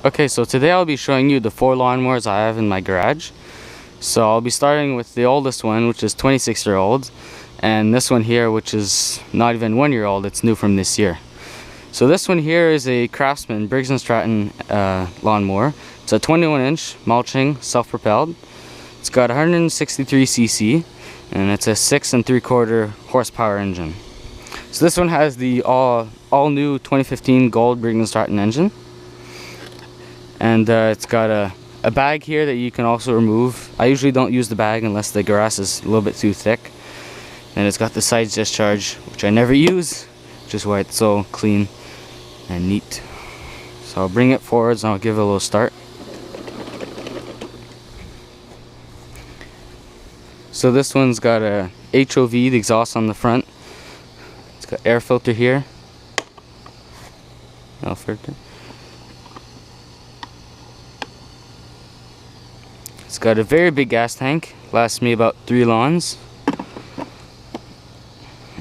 Okay, so today I'll be showing you the 4 lawnmowers I have in my garage. So I'll be starting with the oldest one, which is 26-year-old, and this one here, which is not even 1-year-old. It's new from this year. So this one here is a CRAFTMAN Briggs Stratton lawnmower. It's a 21-inch mulching, self-propelled. It's got 163 cc, and it's a 6 3/4 horsepower engine. So this one has the all new 2015 gold Briggs Stratton engine. And it's got a bag here that you can also remove. I usually don't use the bag unless the grass is a little bit too thick. And it's got the side discharge, which I never use, which is why it's so clean and neat. So I'll bring it forwards and I'll give it a little start. So this one's got a HOV, the exhaust on the front. It's got air filter here. Air filter. It's got a very big gas tank, lasts me about 3 lawns.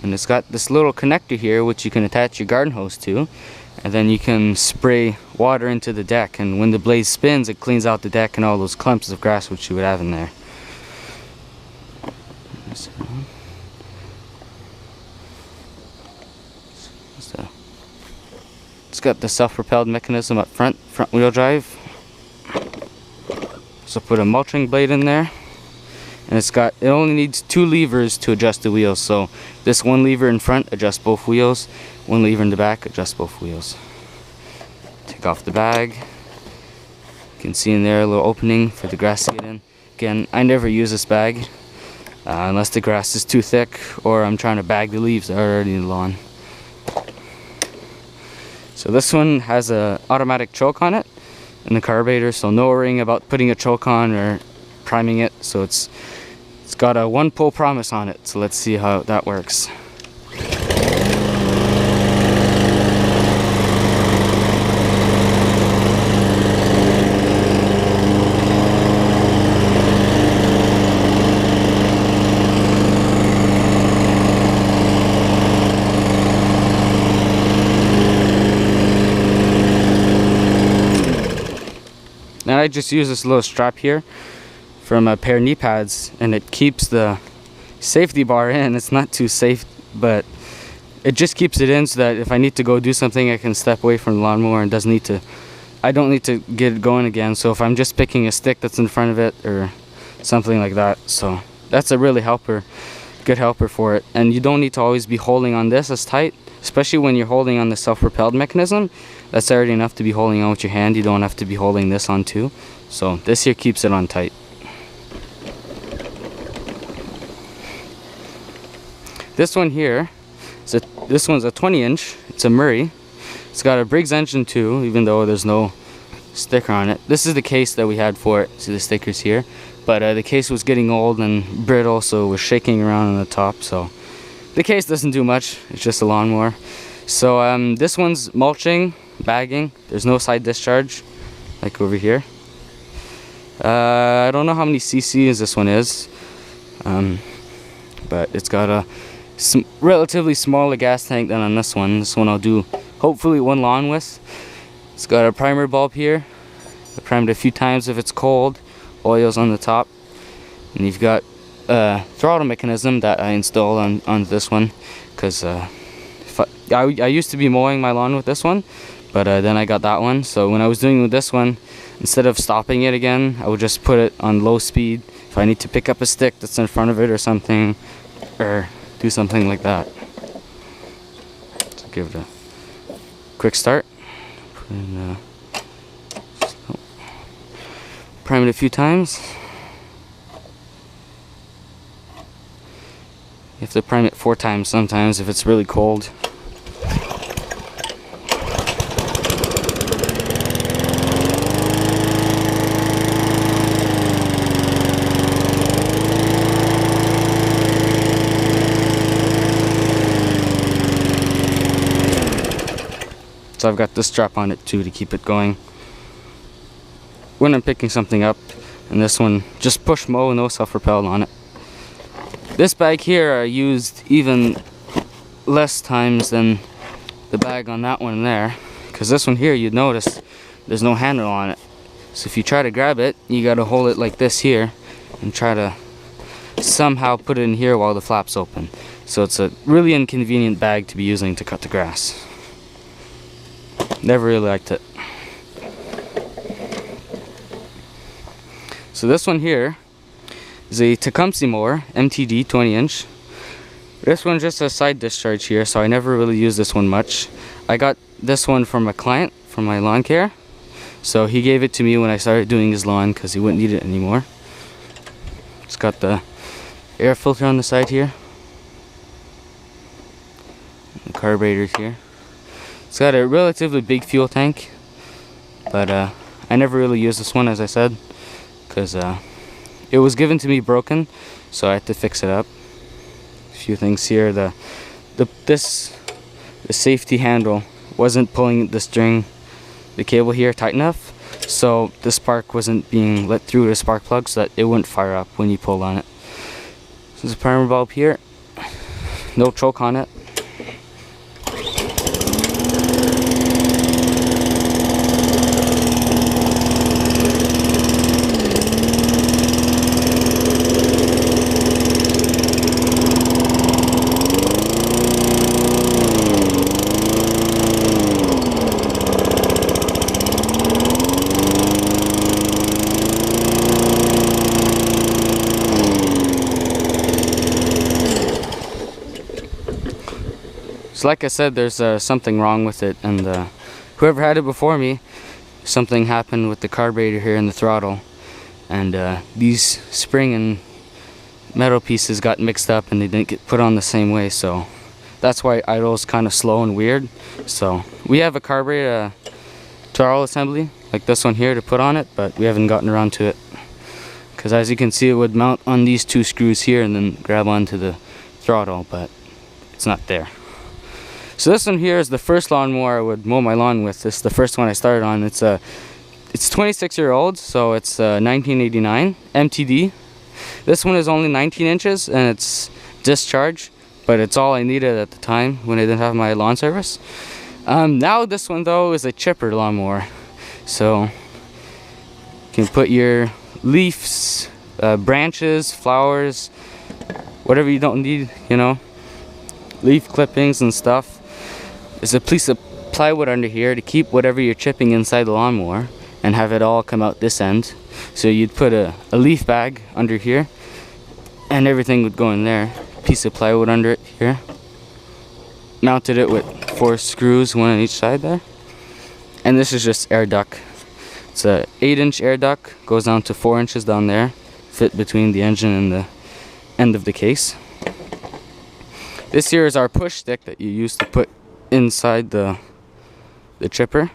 And it's got this little connector here which you can attach your garden hose to, and then you can spray water into the deck, and when the blade spins it cleans out the deck and all those clumps of grass which you would have in there. It's got the self-propelled mechanism up front wheel drive. So put a mulching blade in there, and it only needs 2 levers to adjust the wheels. So this one lever in front adjusts both wheels, one lever in the back adjusts both wheels. Take off the bag. You can see in there a little opening for the grass to get in. Again, I never use this bag unless the grass is too thick or I'm trying to bag the leaves that are already in the lawn. So this one has an automatic choke on it in the carburetor, so no worrying about putting a choke on or priming it. So it's got a 1-pull promise on it, so let's see how that works. Now I just use this little strap here from a pair of knee pads, and it keeps the safety bar in. It's not too safe, but it just keeps it in so that if I need to go do something I can step away from the lawnmower and I don't need to get it going again. So if I'm just picking a stick that's in front of it or something like that, so that's a really good helper for it. And you don't need to always be holding on this as tight, especially when you're holding on the self-propelled mechanism. That's already enough to be holding on with your hand. You don't have to be holding this on too. So this here keeps it on tight. This one here, this one's a 20-inch. It's a Murray. It's got a Briggs engine too, even though there's no sticker on it. This is the case that we had for it. See the stickers here? But the case was getting old and brittle, so it was shaking around on the top. So the case doesn't do much. It's just a lawnmower. So this one's mulching, bagging. There's no side discharge like over here. I don't know how many cc's this one is, but it's got a relatively smaller gas tank than on this one. This one I'll do hopefully 1 lawn with. It's got a primer bulb here. I primed it a few times if it's cold. Oil's on the top, and you've got a throttle mechanism that I installed on this one, because I used to be mowing my lawn with this one, but then I got that one. So when I was doing with this one, instead of stopping it again, I would just put it on low speed if I need to pick up a stick that's in front of it or something, or do something like that. So give it a quick start. Put in, prime it a few times. You have to prime it 4 times sometimes if it's really cold. So I've got this strap on it too to keep it going when I'm picking something up, and this one just push mow, no self-propelled on it. This bag here I used even less times than the bag on that one there, because this one here, you'd notice there's no handle on it. So if you try to grab it, you gotta hold it like this here and try to somehow put it in here while the flap's open. So it's a really inconvenient bag to be using to cut the grass. Never really liked it. So this one here is a Tecumseh mower, MTD 20-inch. This one's just a side discharge here, so I never really use this one much. I got this one from a client from my lawn care. So he gave it to me when I started doing his lawn because he wouldn't need it anymore. It's got the air filter on the side here. The carburetor here. It's got a relatively big fuel tank, but I never really used this one, as I said, because it was given to me broken, so I had to fix it up. A few things here. The safety handle wasn't pulling the cable here tight enough, so the spark wasn't being let through the spark plug so that it wouldn't fire up when you pulled on it. So there's a primer bulb here. No choke on it. So like I said, there's something wrong with it, and whoever had it before me, something happened with the carburetor here and the throttle, and these spring and metal pieces got mixed up and they didn't get put on the same way, so that's why it idles kind of slow and weird. So we have a carburetor throttle assembly like this one here to put on it, but we haven't gotten around to it because, as you can see, it would mount on these two screws here and then grab onto the throttle, but it's not there. So this one here is the first lawnmower I would mow my lawn with. This is the first one I started on. It's 26-year-old, so it's 1989 MTD. This one is only 19 inches and it's discharge, but it's all I needed at the time when I didn't have my lawn service. Now this one though is a chipper lawnmower, so you can put your leaves, branches, flowers, whatever you don't need, you know, leaf clippings and stuff. There's a piece of plywood under here to keep whatever you're chipping inside the lawnmower and have it all come out this end. So you'd put a leaf bag under here and everything would go in there. Piece of plywood under it here. Mounted it with 4 screws, one on each side there. And this is just air duct. It's a 8-inch air duct, goes down to 4 inches down there, fit between the engine and the end of the case. This here is our push stick that you use to put inside the chipper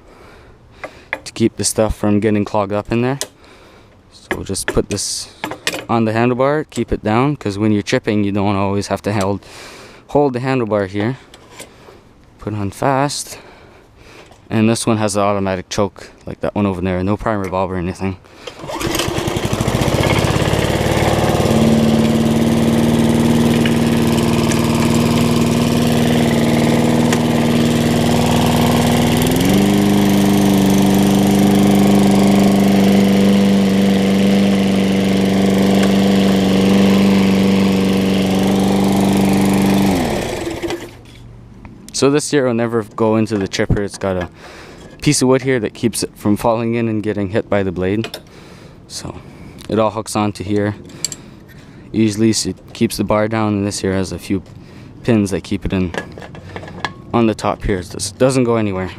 to keep the stuff from getting clogged up in there. So we'll just put this on the handlebar, keep it down, because when you're chipping you don't always have to hold the handlebar here. Put on fast, and this one has an automatic choke like that one over there, no primer bulb or anything. So this here will never go into the chipper. It's got a piece of wood here that keeps it from falling in and getting hit by the blade. So it all hooks onto here. Usually it keeps the bar down, and this here has a few pins that keep it in on the top here. It doesn't go anywhere.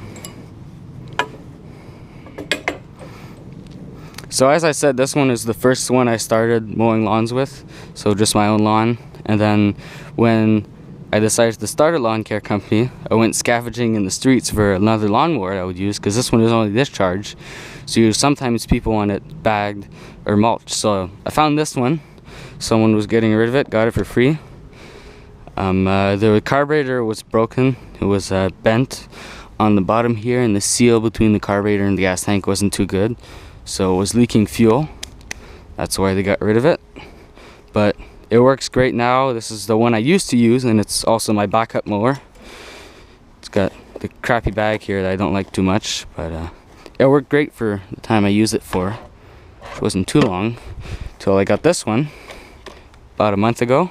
So as I said, this one is the first one I started mowing lawns with. So just my own lawn. And then when I decided to start a lawn care company, I went scavenging in the streets for another lawnmower I would use, because this one is only discharge. So sometimes people want it bagged or mulched. So I found this one. Someone was getting rid of it, got it for free. The carburetor was broken. It was bent on the bottom here, and the seal between the carburetor and the gas tank wasn't too good. So it was leaking fuel. That's why they got rid of it. But it works great now. This is the one I used to use, and it's also my backup mower. It's got the crappy bag here that I don't like too much, but it worked great for the time I used it for. It wasn't too long till I got this one about a month ago.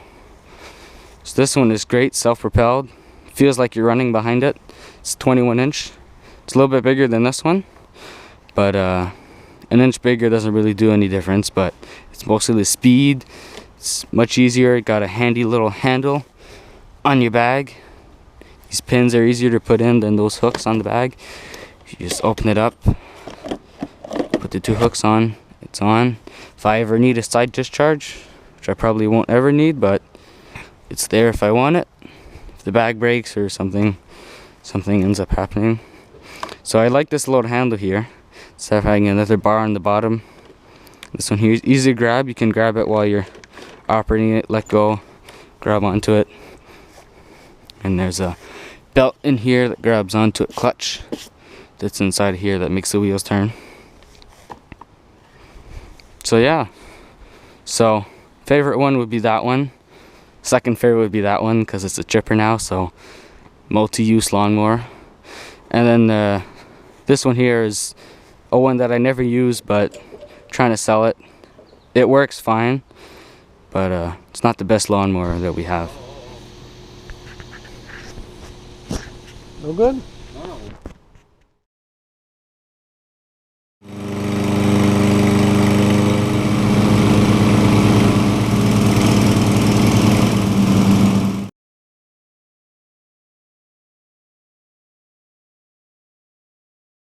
So this one is great, self-propelled. Feels like you're running behind it. It's 21 inch. It's a little bit bigger than this one, but an inch bigger doesn't really do any difference, but it's mostly the speed. It's much easier. It got a handy little handle on your bag. These pins are easier to put in than those hooks on the bag. You just open it up, put the two hooks on, it's on. If I ever need a side discharge, which I probably won't ever need, but it's there if I want it. If the bag breaks or something ends up happening. So I like this little handle here. Instead of having another bar on the bottom, this one here is easy to grab. You can grab it while you're operating it, let go, grab onto it. And there's a belt in here that grabs onto a clutch that's inside here that makes the wheels turn. So yeah, so favorite one would be that one. Second favorite would be that one because it's a chipper now, so multi-use lawnmower. And then this one here is a one that I never use, but trying to sell it. It works fine, but it's not the best lawnmower that we have. No good?